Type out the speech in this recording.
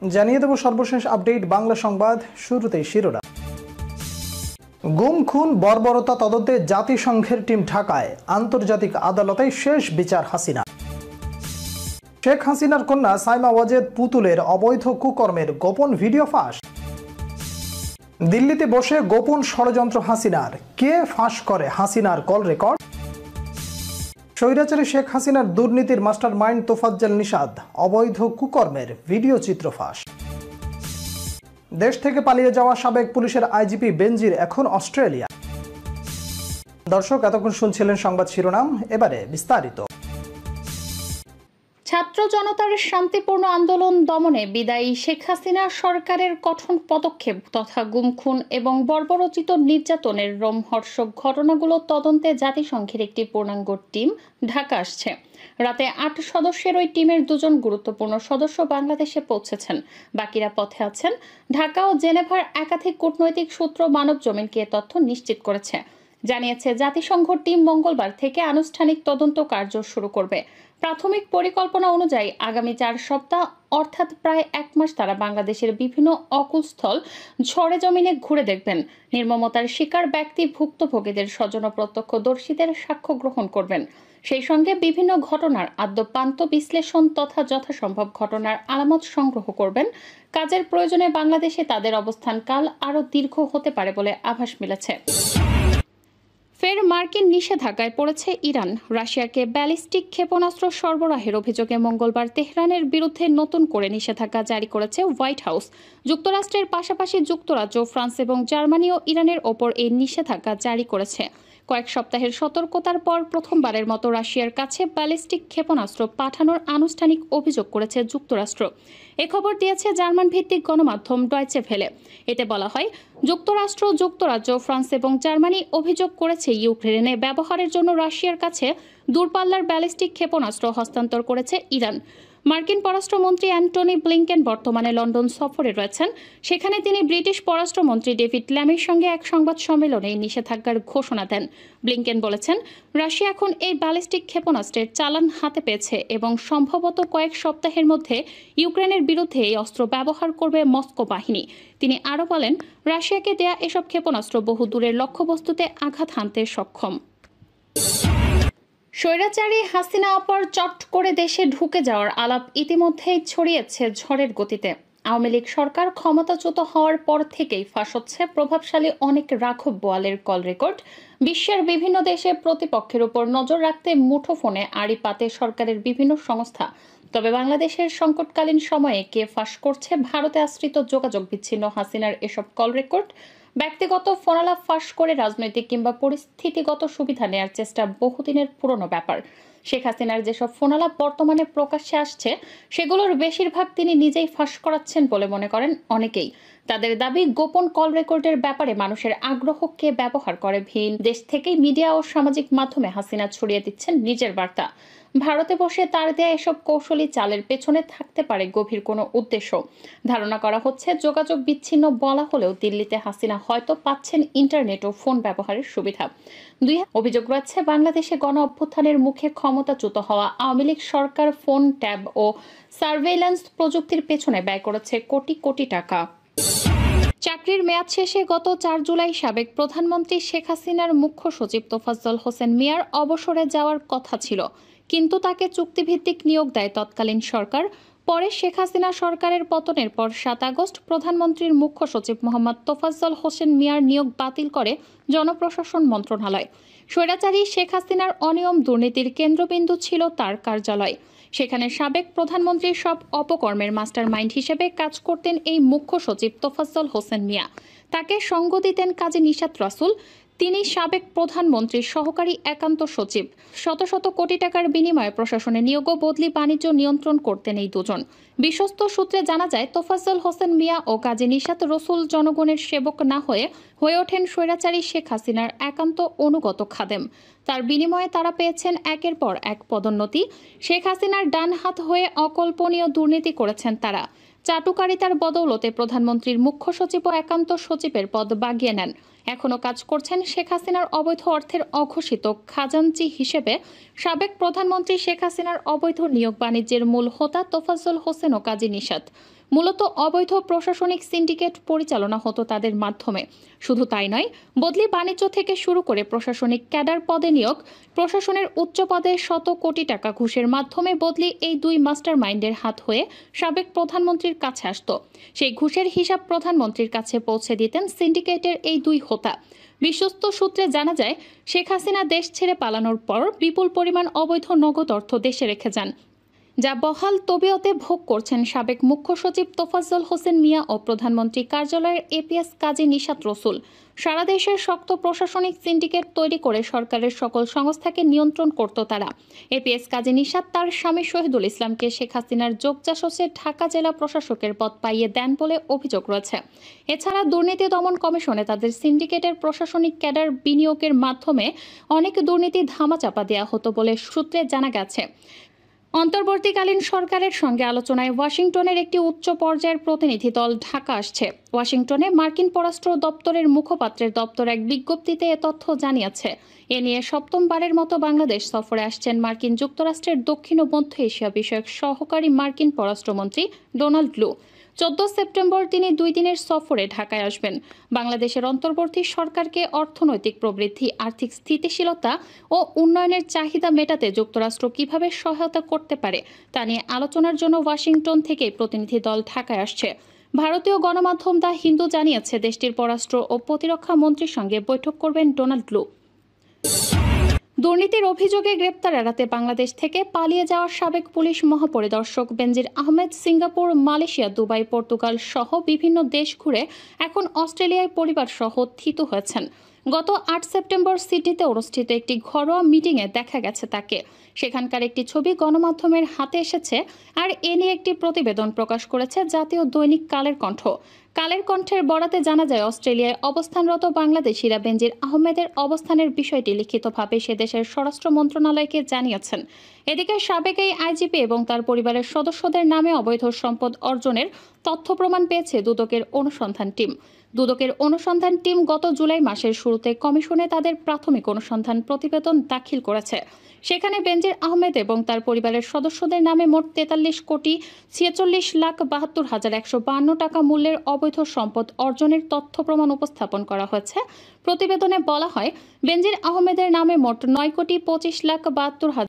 জানিয়ে দেব সর্বশেষ আপডেট বাংলা সংবাদ। শুরুতেই শিরোনাম। গুম খুন বর্বরতা তদন্তে জাতিসংঘের টিম ঢাকায়, আন্তর্জাতিক আদালতে শেষ বিচার হাসিনা। শেখ হাসিনার কন্যা সাইমা ওয়াজেদ পুতুলের অবৈধ কুকর্মের গোপন ভিডিও ফাঁস। দিল্লিতে বসে গোপন ষড়যন্ত্র হাসিনার, কে ফাঁস করে হাসিনার কল রেকর্ড। স্বৈরাচারী শেখ হাসিনার দুর্নীতির মাস্টার মাইন্ড তোফাজ্জল নিশাদ, অবৈধ কুকর্মের ভিডিও চিত্র ফাঁস। দেশ থেকে পালিয়ে যাওয়া সাবেক পুলিশের আইজিপি বেনজির এখন অস্ট্রেলিয়া। দর্শক, এতক্ষণ শুনছিলেন সংবাদ শিরোনাম, এবারে বিস্তারিত। ছাত্র জনতার শান্তিপূর্ণ আন্দোলন দমনে বিদায়ী শেখ হাসিনা সরকারের কঠোর পদক্ষেপ তথা গুম খুন এবং বর্বরোচিত নির্যাতনের রোমহর্ষক ঘটনাগুলো তদন্তে জাতিসংঘের একটি পূর্ণাঙ্গ টিম ঢাকা আসছে। রাতে ৮ সদস্যের ওই টিমের 2 জন গুরুত্বপূর্ণ সদস্য বাংলাদেশে পৌঁছেছেন, বাকিরা পথে আছেন। ঢাকা ও জেনেভার একাধিক কূটনৈতিক সূত্র মানবজমিনকে এ তথ্য নিশ্চিত করেছে। জানিয়েছে জাতিসংঘ টিম মঙ্গলবার থেকে আনুষ্ঠানিক তদন্ত কার্য শুরু করবে। প্রাথমিক পরিকল্পনা অনুযায়ী আগামী 4 সপ্তাহ অর্থাৎ প্রায় 1 মাস তারা বাংলাদেশের বিভিন্ন অকুস্থল ঝড়ে জমিনে ঘুরে দেখবেন। নির্মমতার শিকার ব্যক্তি, ভুক্তভোগীদের স্বজন ও প্রত্যক্ষদর্শীদের সাক্ষ্য গ্রহণ করবেন। সেই সঙ্গে বিভিন্ন ঘটনার আদ্যপান্ত বিশ্লেষণ তথা যথাসম্ভব ঘটনার আলামত সংগ্রহ করবেন। কাজের প্রয়োজনে বাংলাদেশে তাদের অবস্থানকাল আরও দীর্ঘ হতে পারে বলে আভাস মিলেছে। ফের মার্কিন নিষেধাজ্ঞায় পড়েছে ইরান। রাশিয়াকে ব্যালিস্টিক ক্ষেপণাস্ত্র সরবরাহের অভিযোগে মঙ্গলবার তেহরানের বিরুদ্ধে নতুন করে নিষেধাজ্ঞা জারি করেছে হোয়াইট হাউস। যুক্তরাষ্ট্রের পাশাপাশি যুক্তরাজ্য, ফ্রান্স এবং জার্মানিও ইরানের ওপর এই নিষেধাজ্ঞা জারি করেছে। কয়েক সপ্তাহের সতর্কতার পর প্রথমবারের মতো রাশিয়ার কাছে ব্যালিস্টিক ক্ষেপণাস্ত্র পাঠানোর আনুষ্ঠানিক অভিযোগ করেছে যুক্তরাষ্ট্র। এ খবর দিয়েছে জার্মান ভিত্তিক গণমাধ্যম ডয়চে ভেলে। এতে বলা হয়, যুক্তরাষ্ট্র, যুক্তরাজ্য, ফ্রান্স এবং জার্মানি অভিযোগ করেছে ইউক্রেনে ব্যবহারের জন্য রাশিয়ার কাছে দূরপাল্লার ব্যালিস্টিক ক্ষেপণাস্ত্র হস্তান্তর করেছে ইরান। মার্কিন পররাষ্ট্রমন্ত্রী অ্যান্টনি ব্লিংকেন বর্তমানে লন্ডন সফরে রয়েছেন। সেখানে তিনি ব্রিটিশ পররাষ্ট্রমন্ত্রী ডেভিড ল্যামির সঙ্গে এক সংবাদ সম্মেলনে নিষেধাজ্ঞার ঘোষণা দেন। ব্লিংকেন বলেছেন, রাশিয়া এখন এই ব্যালিস্টিক ক্ষেপণাস্ত্রের চালান হাতে পেয়েছে এবং সম্ভবত কয়েক সপ্তাহের মধ্যে ইউক্রেনের বিরুদ্ধে এই অস্ত্র ব্যবহার করবে মস্কো বাহিনী। তিনি আরও বলেন, রাশিয়াকে দেয়া এসব ক্ষেপণাস্ত্র বহু দূরের লক্ষ্যবস্তুতে আঘাত হানতে সক্ষম। স্বৈরাচারী হাসিনা আপার চট করে দেশে ঢুকে যাওয়ার আলাপ ইতিমধ্যেই ছড়িয়েছে ঝড়ের গতিতে। আওয়ামী লীগ সরকার ক্ষমতাচ্যুত হওয়ার পর থেকেই ফাঁস হচ্ছে প্রভাবশালী অনেক রাঘব বোয়ালের কল রেকর্ড। বিশ্বের বিভিন্ন দেশে প্রতিপক্ষের উপর নজর রাখতে মুঠোফোনে আড়ি পাতে সরকারের বিভিন্ন সংস্থা। তবে বাংলাদেশের সংকটকালীন সময়ে কে ফাঁস করছে ভারতে আশ্রিত যোগাযোগ বিচ্ছিন্ন হাসিনার এসব কল রেকর্ড? ব্যক্তিগত ফোনালাপ ফাঁস করে রাজনৈতিক কিংবা পরিস্থিতিগত সুবিধা নেয়ার চেষ্টা বহুদিনের পুরনো ব্যাপার। শেখ হাসিনার যেসব ফোনালাপ বর্তমানে প্রকাশ্যে আসছে, সেগুলোর বেশিরভাগ তিনি নিজেই ফাঁস করাচ্ছেন বলে মনে করেন অনেকেই। তাদের দাবি, গোপন কল রেকর্ডের ব্যাপারে মানুষের আগ্রহকে ব্যবহার করে ভিন দেশ থেকেই মিডিয়া ও সামাজিক মাধ্যমে হাসিনা ছড়িয়ে দিচ্ছেন নিজের বার্তা। ভারতে বসে তার দেয়া এসব কৌশলী চালের পেছনে থাকতে পারে গভীর কোনো উদ্দেশ্য। ধারণা করা হচ্ছে, যোগাযোগ বিচ্ছিন্ন বলা হলেও দিল্লিতে হাসিনা হয়তো পাচ্ছেন ইন্টারনেট ও ফোন ব্যবহারের সুবিধা। অভিযোগ রয়েছে, বাংলাদেশে গণ অভ্যুত্থানের মুখে ক্ষমতাচ্যুত হওয়া আওয়ামী লীগ সরকার ফোন, ট্যাব ও সার্ভেইল্যান্স প্রযুক্তির পেছনে ব্যয় করেছে কোটি কোটি টাকা। চাকরির মেয়াদ শেষে গত 4 জুলাই সাবেক প্রধানমন্ত্রী শেখ হাসিনার মুখ্য সচিব তোফাজ্জল হোসেন মিয়ার অবসরে যাওয়ার কথা ছিল, কিন্তু তাকে চুক্তিভিত্তিক নিয়োগ দেয় তৎকালীন সরকার। পরে শেখ হাসিনা সরকারের পতনের পর 7 আগস্ট প্রধানমন্ত্রীর মুখ্য সচিব মোহাম্মদ তোফাজ্জল হোসেন মিয়ার নিয়োগ বাতিল করে জনপ্রশাসন মন্ত্রণালয়। স্বৈরাচারী শেখ হাসিনার অনিয়ম দুর্নীতির কেন্দ্রবিন্দু ছিল তার কার্যালয়। সেখানে সাবেক প্রধানমন্ত্রীর সব অপকর্মের মাস্টার মাইন্ড হিসেবে কাজ করতেন এই মুখ্য সচিব তোফাজ্জল হোসেন মিয়া। তাকে সঙ্গ দিতেন কাজী নিশাত রাসুল। তিনি সাবেক প্রধানমন্ত্রীর সহকারী একান্ত সচিব। শত শত কোটি টাকার বিনিময়ে প্রশাসনে নিয়োগ ও বদলি বাণিজ্য নিয়ন্ত্রণ করতেন এই দুজন। বিশ্বস্ত সূত্রে জানা যায়, তোফাজ্জল হোসেন মিয়া ও কাজী নিশাত রসুল জনগণের সেবক না হয়ে ওঠেন স্বৈরাচারী শেখ হাসিনার একান্ত অনুগত খাদেম। তার বিনিময়ে তারা পেয়েছেন একের পর এক পদোন্নতি। শেখ হাসিনার ডান হাত হয়ে অকল্পনীয় দুর্নীতি করেছেন তারা। চাটুকারিতার বদৌলতে প্রধানমন্ত্রীর মুখ্য সচিব ও একান্ত সচিবের পদ বাগিয়ে নেন। এখনও কাজ করছেন শেখ হাসিনার অবৈধ অর্থের অঘোষিত খাজাঞ্চি হিসেবে সাবেক প্রধানমন্ত্রী শেখ হাসিনার অবৈধ নিয়োগ বাণিজ্যের মূল হোতা তোফাজ্জল হোসেন ও কাজী নিশাত। মূলত অবৈধ প্রশাসনিক সিন্ডিকেট পরিচালনা হতো তাদের মাধ্যমে। শুধু তাই নয়, বদলি বাণিজ্য থেকে শুরু করে প্রশাসনিক ক্যাডার পদে নিয়োগ, প্রশাসনের উচ্চ পদে শত কোটি টাকা ঘুষের মাধ্যমে বদলি, এই দুই মাস্টার মাইন্ডের হাত হয়ে সাবেক প্রধানমন্ত্রীর কাছে আসত। সেই ঘুষের হিসাব প্রধানমন্ত্রীর কাছে পৌঁছে দিতেন সিন্ডিকেটের এই দুই হোতা। বিশ্বস্ত সূত্রে জানা যায়, শেখ হাসিনা দেশ ছেড়ে পালানোর পর বিপুল পরিমাণ অবৈধ নগদ অর্থ দেশে রেখে যান, যা বহাল তবিয়তে ভোগ করছেন সাবেক মুখ্য সচিব তোফাজ্জল হোসেন মিয়া ও প্রধানমন্ত্রী কার্যালয়ের এপিএস কাজী নিশাত রসুল। সারা দেশের শক্ত প্রশাসনিক সিন্ডিকেট তৈরি করে সরকারের সকল সংস্থাকে নিয়ন্ত্রণ করত তারা। এপিএস কাজী নিশাত তার স্বামী শহীদুল ইসলামকে শেখ হাসিনার যোগজাসসে ঢাকা জেলা প্রশাসকের পদ পাইয়ে দেন বলে অভিযোগ রয়েছে। এছাড়া দুর্নীতি দমন কমিশনে তাদের সিন্ডিকেটের প্রশাসনিক ক্যাডার বিনিয়োগের মাধ্যমে অনেক দুর্নীতি ধামাচাপা দেওয়া হতো বলে সূত্রে জানা গেছে। অন্তর্বর্তীকালীন সরকারের সঙ্গে আলোচনায় ওয়াশিংটনের একটি উচ্চ পর্যায়ের প্রতিনিধি দল ঢাকা আসছে। ওয়াশিংটনে মার্কিন পররাষ্ট্র দপ্তরের মুখপাত্রের দপ্তর এক বিজ্ঞপ্তিতে এ তথ্য জানিয়েছে। এ নিয়ে সপ্তমবারের মতো বাংলাদেশ সফরে আসছেন মার্কিন যুক্তরাষ্ট্রের দক্ষিণ ও মধ্য এশিয়া বিষয়ক সহকারী মার্কিন পররাষ্ট্রমন্ত্রী ডোনাল্ড লু। 14 সেপ্টেম্বর তিনি 2 দিনের সফরে ঢাকায় আসবেন। বাংলাদেশের অন্তর্বর্তী সরকারকে অর্থনৈতিক প্রবৃদ্ধি, আর্থিক স্থিতিশীলতা ও উন্নয়নের চাহিদা মেটাতে যুক্তরাষ্ট্র কিভাবে সহায়তা করতে পারে তা নিয়ে আলোচনার জন্য ওয়াশিংটন থেকে প্রতিনিধি দল ঢাকায় আসছে। ভারতীয় গণমাধ্যম দ্য হিন্দু জানিয়েছে, দেশটির পররাষ্ট্র ও প্রতিরক্ষা মন্ত্রীর সঙ্গে বৈঠক করবেন ডোনাল্ড লু। দুর্নীতির অভিযোগে গ্রেপ্তার এড়াতে বাংলাদেশ থেকে পালিয়ে যাওয়া সাবেক পুলিশ মহাপরিদর্শক Benazir Ahmed Singapore, Malaysia, Dubai, Portugal সহ বিভিন্ন দেশ ঘুরে এখন অস্ট্রেলিয়ায় পরিবার সহ থিতু হয়েছেন। গত 8 সেপ্টেম্বর সিডনিতে অনুষ্ঠিত একটি ঘরোয়া মিটিংয়ে দেখা গেছে তাকে। সেখানকার একটি ছবি গণমাধ্যমের হাতে এসেছে, আর এ নিয়ে একটি প্রতিবেদন প্রকাশ করেছে জাতীয় দৈনিক কালের কণ্ঠ। কালের কণ্ঠের বরাতে জানা যায়, অস্ট্রেলিয়ায় অবস্থানরত বাংলাদেশিরা বেনজির আহমেদের অবস্থানের বিষয়টি লিখিতভাবে সে দেশের স্বরাষ্ট্র মন্ত্রণালয়কে জানিয়েছেন। এদিকে সাবেক এই আইজিপি এবং তার পরিবারের সদস্যদের নামে অবৈধ সম্পদ অর্জনের তথ্য প্রমাণ পেয়েছে দুদকের অনুসন্ধান টিম। দুদকের অনুসন্ধান টিম গত জুলাই মাসের শুরুতে কমিশনে তাদের প্রাথমিক অনুসন্ধান প্রতিবেদন দাখিল করেছে। সেখানে বেনজির আহমেদ এবং তার পরিবারের সদস্যদের নামে মোট 43,46,72,152 টাকা মূল্যের অবৈধ সম্পদ অর্জনের তথ্য প্রমাণ উপস্থাপন করা হয়েছে। প্রতিবেদনে বলা হয়, বেনজির আহমেদের নামে মোট 9,25,72,000